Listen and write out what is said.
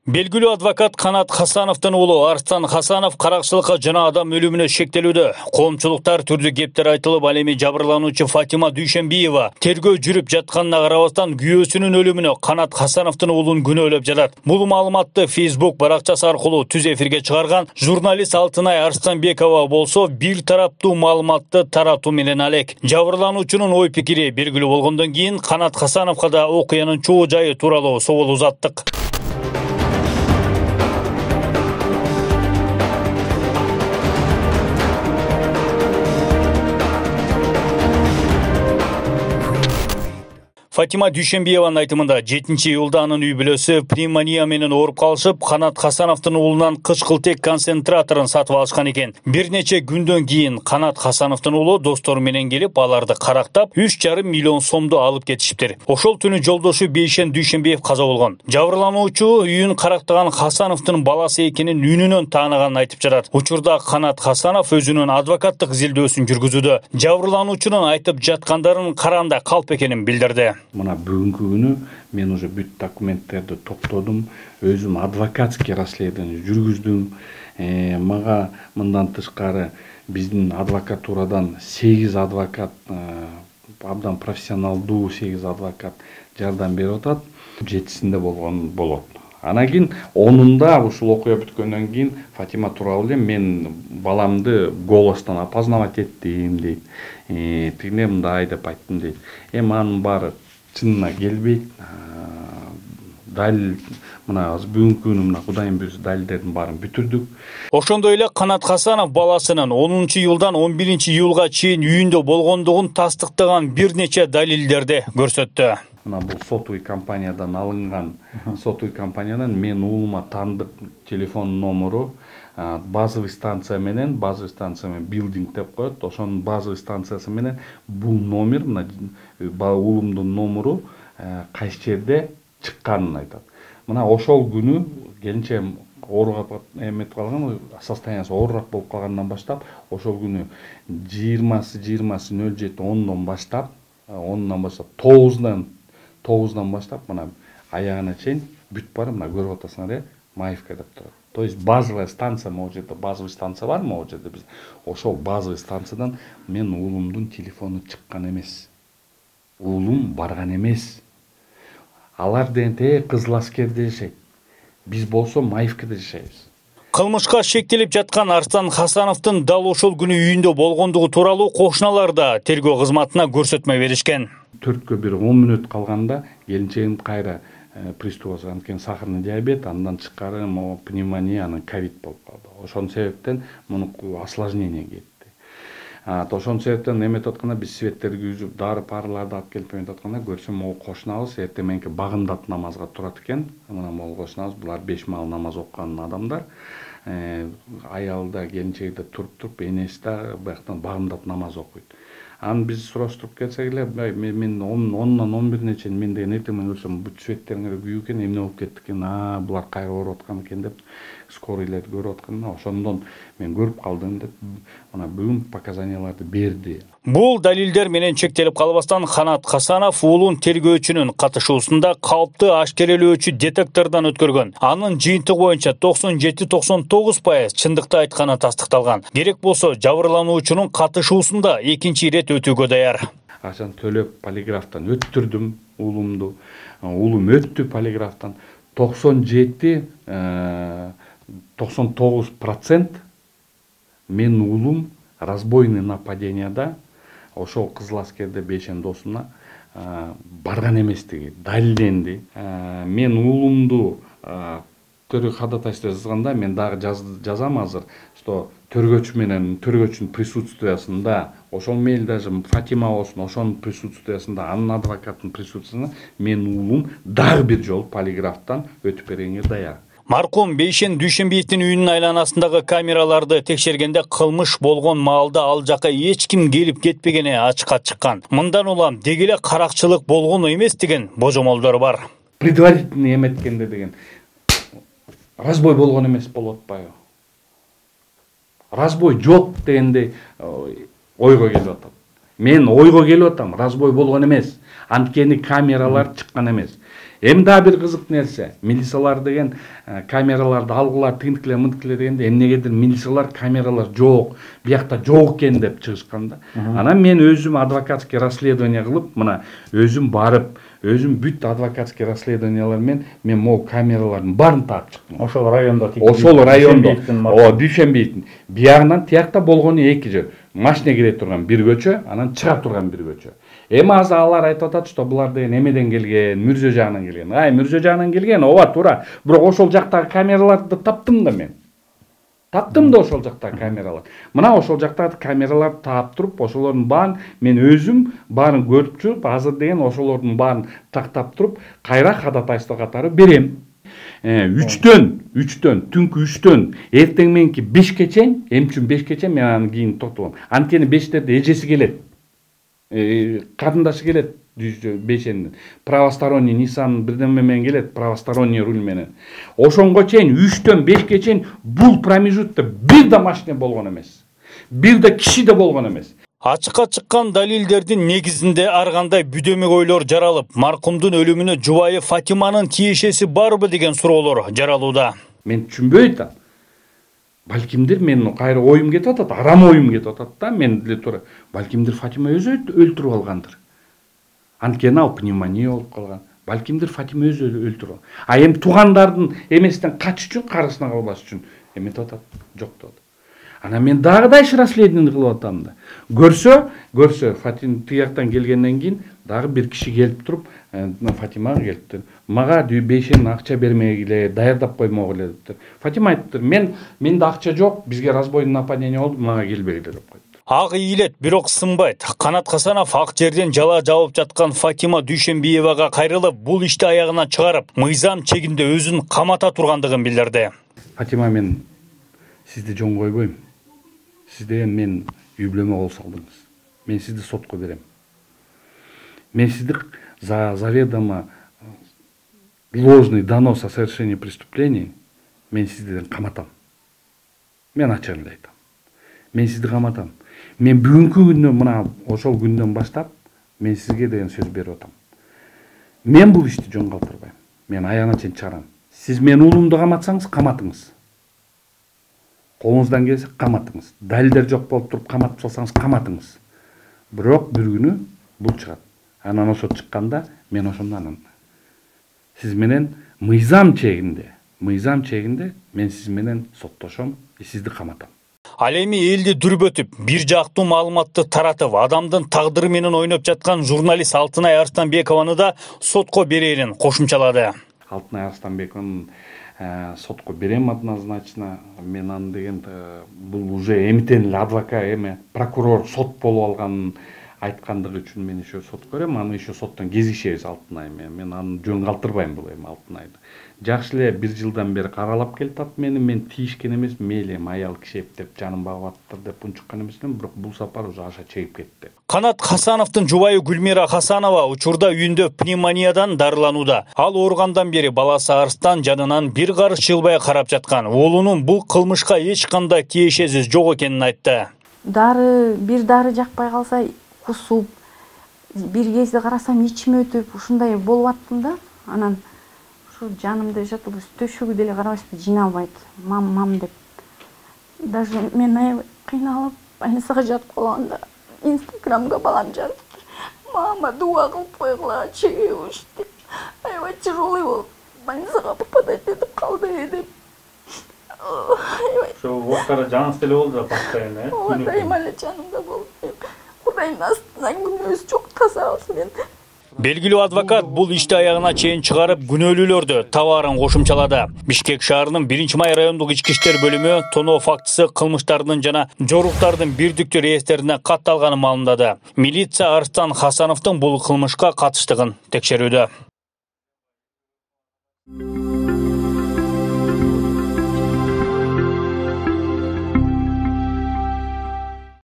Белгилүү адвокат Канат Хасановдун уулу Арстан Хасанов каракчылыкка жана адам өлүмүнө шектелүүдө. Коомчулуктар түрдүү кептер айтылып, ал эми жабырлануучу Фатима Дүйшенбиева тергөө жүрүп жатканына карабастан күйөөсүнүн өлүмүнө Канат Хасановдун уулун күнөөлөп жатат. Бул маалыматты Facebook баракчасы аркылуу түз эфирге чыгарган журналист Алтынай Арстанбекова болсо бир тараптуу маалыматты таратуу менен алек. Жабырлануучунун ой пикири белгилүү болгондон кийин Канат Хасановго да окуянын чоо жайы тууралуу суроол узаттык. Фатима Дүйшенбиеванын айтымында 7-июлда анын үй бүлөсү пневмония менен ооруп калышып, Канат Хасановдун уулунан кычкылтек концентраторун сатып алышкан экен. Бир нече күндөн кийин Канат Хасановдун уулу достору менен келип, аларды карактап, 3,5 миллион сомду алып кетишиптир. Ошол түнү жолдошу Бейшен Дүйшенбиев каза болгон. Жабырлануучу үйүн карактаган Хасановдун баласы экенин үнүнөн тааныганын айтып жатат. Учурда Канат Хасанов өзүнүн адвокаттык изилдөөсүн жүргүзүүдө. Жабырлануучунун айтып жаткандарын караанда калп экенин билдирди. Мына бүгүнкү күнү мен уже бүт документтерди топтодум, өзүм адвокатский расследование жүргүздүм. Мага мындан тышкары биздин адвокатурадан 8 адвокат, абдан профессионалдуу 8 адвокат жардам берип атат. 7-синде болгон болот. Анан кийин 10-унда ушул окуя бүткөндөн кийин Фатима тууралуу эле мен баламды голостон опознавать еттим дейт. Тигине мындай деп айттым дейт. Эми анын баары чынына келбейт. Далил мына бүгүнкү күнү мына Кудайым буйрса далилдердин баарын бүтүрдүк. Ошондой эле Канат Хасанов баласынын 10-июлдан 11-июлга чейин үйүндө болгондугун тастыктаган бир нече далилдерди көрсөттү. Мына бул сотовый компаниядан алынган, сотовый компаниядан мен уулума таандык телефон номеру, базовый станция менен билдинг деп коет. Ошонун базовый станциясы менен бул номер, мына уулумдун номеру кайсы жерде чыкканын айтат. Мына ошол күнү келинчегим ооруп эметип калган, состояниясы оорураак болуп калгандан баштап, ошол күнү 20:07:10дон баштап, 9-дан баштап мына аягына чейин бүт бары мына көрүп атасыңар, Маевка деп турат. То есть базовая станция, могу жерде базовый станция бар, могу жерде биз ошол базовый станциядан мен уулумдун телефону чыккан эмес. Уулум барган эмес. Алар дегенде Кызыл Аскерде жашайт. Биз болсо Маевкада жашайбыз. Кылмышка шектелип жаткан Арстан Хасановдун дал ошол күнү үйүндө болгондугу тууралуу кошуналар да тергөө кызматына көрсөтмө беришкен. 4-1 10 мүнөт калганда келинчегим кайра приступ анткени сахарный диабет, андан тышкары пневмония, анан ковид болуп калды. Ошонун себептен муну осложнение кетти. Ошонун себептен эметип атканда биз светтерди күйзүп, дары-парыларды алып келип эметип атканда көрсөм могу кошунабыз эртең мененки багындат намазга турат экен. Мына могу кошунабыз, булар 5 маал намаз окуган адамдар. Аялда келинчеги да туруп, энеси да бияктан багындат намаз окуйт. Анан биз сураштырып келсек эле, мен 10-нан 11-не чейин мен деген эртең менен өлсөм бүт светтериңер күйүү экен, эмне болуп кетти экен, булар кайра ооруп аткан экен деп скорыйлерди көрүп аткан. Ошондон мен көрүп калдым деп мына бүгүн показанияларды берди. Бул далилдер менен чектелип калбастан Канат Хасанов уулун тергөөчүнүн катышуусунда калпты ашкерелөөчү детектордон өткөргөн. Анын жыйынтыгы боюнча 97-99% чындыкты айтканы тастыкталган. Керек болсо жабырлануучунун катышуусунда экинчи ирет өтүүгө даяр. Акчаны төлөп полиграфтан өттүрдүм уулумду. Уулум өттү полиграфтан. 97-99% мен уулум разбойный нападенияда ошол Кызыл Аскерде Бейшен досуна барган эместиги далилденди. Мен уулумду төрөгө ходатайство жазганда мен дагы жазам азыр, что төрөгөчүнүн присутствиясында, ошол мейли даже Фатима болсун, ошонун присутствиясында, анын адвокаттын присутствиясында мен уулум дагы бир жолу полиграфтан өтүп бергенге даяр. Маркум Бейшен Дүйшенбиевдин үйүнүн айланасындагы камераларды текшергенде кылмыш болгон маалда ал жака эч ким келип кетпегени ачыкка чыккан. Мындан улам деги эле каракчылык болгону эмес деген божомолдор бар. Предварительный эметкенде деген разбой болгон эмес болуп атпайбы? Разбой жок дегенде ойго келип атат. Мен ойго келип атам, разбой болгон эмес. Анткени камералар чыккан эмес. Эми дагы бир кызык нерсе, милициялар деген камераларды алгылар, тигинтикилер, мынтикилер дегенде эмнегедир милициялар камералар жок, биякта жок экен деп чыгышкан да. Анан мен өзүм адвокатский расследование кылып, мына өзүм барып, өзүм бүт адвокатский расследованиялар мен могу камералардын баарын таап чыктым. Ошол райондо Ошол райондо Дүйшөмбиевдин биягынан тиякта болгону эки жер. Машина кире турган бир көчө, анан чыга турган бир көчө. Эми азыр алар айтып атат, что булар деген эмеден келген, Мүрзө жагынан келген. Мүрзө жагынан келген, ооба туура. Бирок ошол жактагы камераларды таптым да мен. Таптым да ошол жактагы камералар. Мына ошол жактагы камераларды таап туруп, ошолордун баарын мен өзүм баарын көрүп чыгып, азыр деген ошолордун баарын тактап туруп, кайра ходатайство катары берем. 3-төн, түнкү 3-төн, эртең мененки 5ке чейин, эмчүн 5ке чейин мен анан кийин токтогом. Анткени 5терде эжеси келет. Карындашы келет бешендин. Правосторонний Nissan бирдеме менен келет, правосторонний руль менен. Ошонго чейин 3-төн 5ке чейин бул промежутта бир да машина болгон эмес. Бир да киши да болгон эмес. Ачыкка чыккан далилдердин негизинде ар кандай бүдөмөк ойлор жаралып, маркумдун өлүмүнө жубайы Фатиманын тиешеси барбы деген суроолор жаралууда. Мен түшүнбөй атам. Балкимдир мен кайра оюм кетип атат, арам оюм кетип атат да, мен деле туура. Балкимдир Фатима өзү өлтүрүп алгандыр. Анткени ал пневмония болуп калган. Балкимдир Фатима өзү өлтүрүп. Эми туугандардын эмесинен качыш үчүн, карысына калбаш үчүн эметип атат, жок деп. Анан мен дагы да иш расследование кылып атам да. Көрсө Фатима тияктан келгенден кийин дагы бир киши келип туруп, Фатимага келиптир. Мага бейшен акча бермегиле, даярдап коймогуле дептир. Фатима айтыптыр, менде акча жок, бизге разбойный нападение болду, мага келбегиле деп койду. Ак ийилет, бирок сынбайт. Канат Хасанов ак жерден жала жабып жаткан Фатима Дүйшөмбиевага кайрылып, бул ишти аягына чыгарып, мыйзам чегинде өзүн камата тургандыгын билдирди. Фатима, мен сизди жөн койбойм. Сиз деген мен үйблөмө кол салдыңыз. Мен сизди сотко берем. Мен сизди за заведомо ложный донос о совершении преступлений мен сизден каматам. Мен ачык эле айтам. Мен сизди каматам. Мен бүгүнкү күндөн, мына ошол күндөн баштап мен сизге деген сөз берип атам. Мен бул ишти жөн калтырбайм. Мен аягына чейин чыгарам. Сиз менин уулумду каматсаңыз, каматыңыз. Колуңуздан келсе каматыңыз. Далилдер жок болуп туруп каматып салсаңыз, каматыңыз. Бирок бир күнү бул чыгат. Анан ошо чыкканда мен ошондон сиз менен мыйзам чегинде мен сиз менен соттошом, сизди каматам. Ал эми элди дүрбөтүп, бир жактуу маалыматты таратып, адамдын тагдыры менен ойноп жаткан журналист Алтынай Арстанбекованы да сотко берерин кошумчалады. Алтынай Арстанбекованы сотко берем однозначно. Мен аны деген бул уже эмитен эле адвокат прокурор сот болуп алганын айткандыгы үчүн мен еще сот көрөм. Аны еще соттон кезишебиз Алтынай менен. Мен аны жөн калтырбайм бул эми Алтынайды. Жакшы эле 1 жылдан бери каралап келатат мени. Мен тийишкен эмес, мейли аял киши эптеп жаным багып аттыр деп унчуккан эмесмин, бирок бул сапар уже аша чегип кетти. Канат Хасановдун жубайы Гүлмира Хасанова учурда үйүндө пневмониядан дарыланууда. Ал ооругандан бери баласы Арстан жанынан бир карыш жылбай карап жаткан. Оолунун бул кылмышка эч кандай тиешеси жок экенин айтты. Бир дары жакпай калса кусуп, бир кезде карасам ичим өтүп, ушундай болуп аттым да. Анан ушу жанымда жатып, төшөгү деле карабайсызбы, жиналбайт. Мам деп. Даже мен аябай кыйналып, больницага жатып калганда Инстаграмга балам жазыптыр. Мама, дуа кылып койгула, чегебиш деп. Аябай тяжелый болуп, больницага попадать этип калды деп. Ошо убактара жаныңыз деле болду да постоянно, э? Ооба, дайыма эле жанымда болуп. Кудайдын астынан күнөөсү жок, таза болсун мен. Белгилүү адвокат бул ишти аягына чейин чыгарып, күнөөлүүлөрдү табаарын кошумчалады. Бишкек шаарынын 1-май райондук ички иштер бөлүмү тоноо фактысы кылмыштардын жана жоруктардын бирдиктүү реестерине катталганын маалымдады. Милиция Арстан Хасановдун бул кылмышка катыштыгын текшерүүдө.